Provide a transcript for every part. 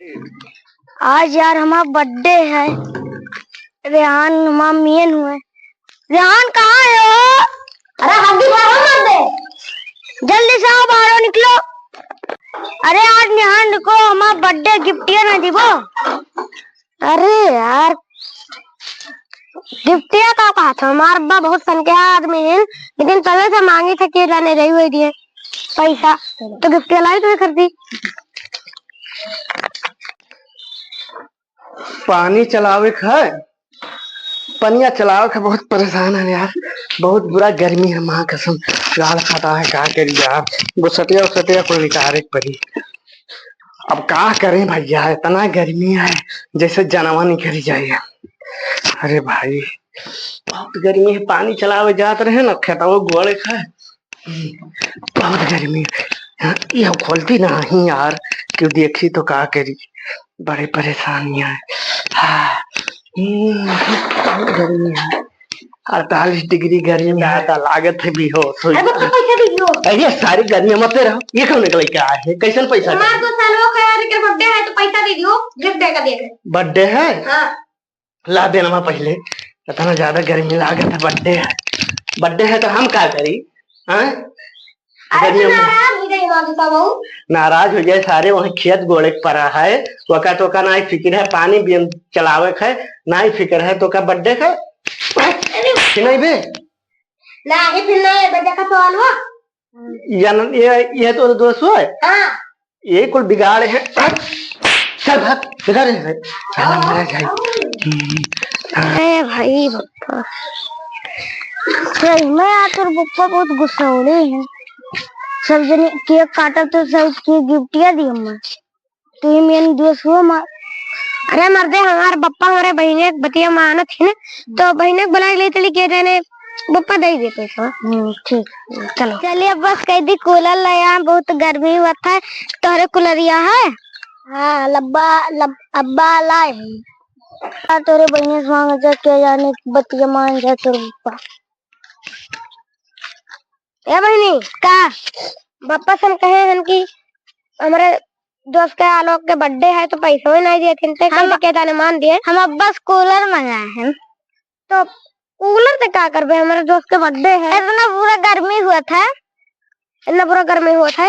आज यार हमारा बर्थडे है। रेहान मेन हुए। रेहान कहाँ है हो? अरे हड्डी बर्थडे, जल्दी से आओ, बाहर निकलो। अरे आज रेहान को हमारा बर्थडे गिफ्टिया ना दीबो। अरे यार गिफ्टिया का कहा था, हमारा अब्बा बहुत सनके आदमी है, लेकिन तवे से मांगी था कि लाने रही हुई दिए पैसा, तो गिफ्टिया लाई तो कर दी। पानी चलावे है, पनिया चलावे है, बहुत परेशान है यार, बहुत बुरा गर्मी है। माँ कसम गाल फटा है, क्या करी यार, वो सटिया सटिया को निकाले पड़ी। अब क्या करें भैया, इतना गर्मी है जैसे जानवर निकल जाए। अरे भाई बहुत गर्मी है, पानी चलावे जाते रहे ना खेतों गोड़े खाए, बहुत गर्मी है। ये खोलती नहीं यार, क्यों देखी तो क्या करी, बड़ी परेशानियां है। बहुत गर्मी है, 48 डिग्री गर्मी है, लागत है भी हो। अरे सारी गर्मी मत रहो, ये क्यों निकले क्या है, कैसे पैसा बर्थडे है तो पैसा दे दियो, गिफ्ट देगा देगा। बर्थडे है हाँ। ला देना पहले, इतना ज्यादा गर्मी लागत है। बर्थडे है तो हम क्या करी? नाराज हो जाए सारे, वहाँ खेत गोड़े पड़ा है, वका तो का ना फिक्र है, पानी भी चलावे है ना ही फिक्र है, तो का बर्थडे है नहीं बे ना आगे फिर नहीं बर्थडे का सवाल हुआ। ये तो दोस्त हुआ है। हाँ। ये कुल बिगाड़े हैं, चल भाग बिगाड़े हैं। अरे भाई पप्पा सही में आकर पप्पा बहुत गुस्सा हो रहे हैं। सब जने केक काटा तो सब के गिफ्टिया दी अम्मा, तो ये मेरे दोस्त हुआ मार। अरे मर्दे हमारे पप्पा हमारे बहने बतिया माना थी ना, तो बहने बुला ले चली के जाने पप्पा दे दे पैसा। ठीक चलो चलिए। अब बस कह दी कूलर लाया, बहुत गर्मी हुआ था, तोहरे कूलरिया है? हाँ अब्बा लाए तोरे बहने से मांग जा के जाने बतिया मान जा तोर पप्पा। ए बहनी का पापा से कहे हैं कि हमारे दोस्त के आलोक के बर्थडे है तो पैसा भी नहीं दिए थे, हम के जाने मान दिए। हम अब बस कूलर मंगाए हैं, तो कूलर से क्या करबे, हमारे दोस्त के बर्थडे है। इतना बुरा गर्मी हुआ था, इतना बुरा गर्मी हुआ था।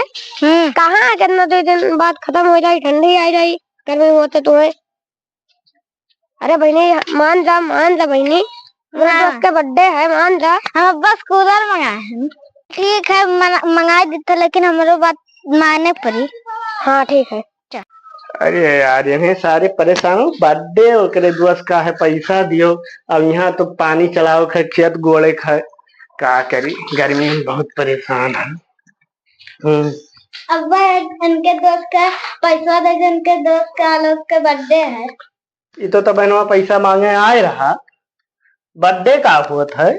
कहाँ कितना 2 दिन बाद खत्म हो जाए, ठंडी आ जाए, गर्मी होते तो है। अरे बहनी मान जा बहनी, मेरे दोस्त के बर्थडे है, मान जा। हम बस कूलर मंगाए हैं। ठीक है मंगा देते, लेकिन हमारे बात माने पड़ी। हाँ ठीक है। अरे यार इन्हें सारे परेशान हो, बर्थडे ओकरे दोस्त का है, पैसा दियो, अब यहाँ तो पानी चलाओ है, खेत गोड़े है, क्या करी, गर्मी में बहुत परेशान है। अब उनके दोस्त का पैसा दे, उनके दोस्त का आलोक का बर्थडे है। ये तो बहनवा पैसा मांगे आए रहा, बर्थडे का हुआ था।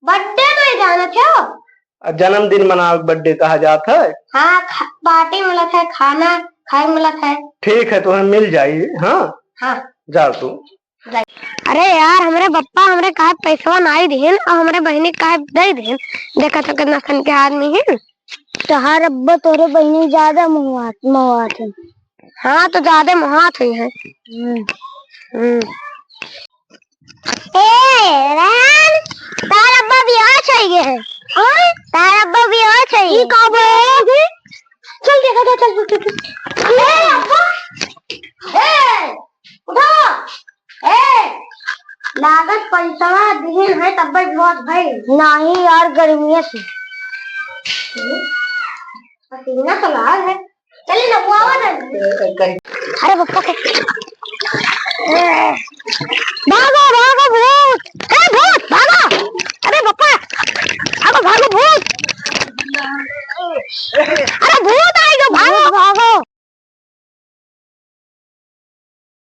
बर्थडे तो जाना था, जन्मदिन मनाओ बर्थडे कहा जाता है। हाँ पार्टी मिला था, खाना खाए मिला था। ठीक है तुम्हें मिल जाइए। हाँ हाँ जाओ तू। अरे यार हमारे पप्पा हमरे कहा पैसा नहीं दिए और हमारे बहनी कहा दे दिए, देखा तो कितना सन के आदमी है। तोहार अब्बा तोरे बहनी ज्यादा मुहात है। हाँ तो ज्यादा मुहात हुई है। तार अब्बा भी आ चाहिए, तार अब्बा भी आ चाहिए। चल देखा चल लागत पैसा दिन है तब बहुत भाई नहीं यार, गर्मी से पसीना तो लाल है। चलिए ना अरे पप्पा के भागो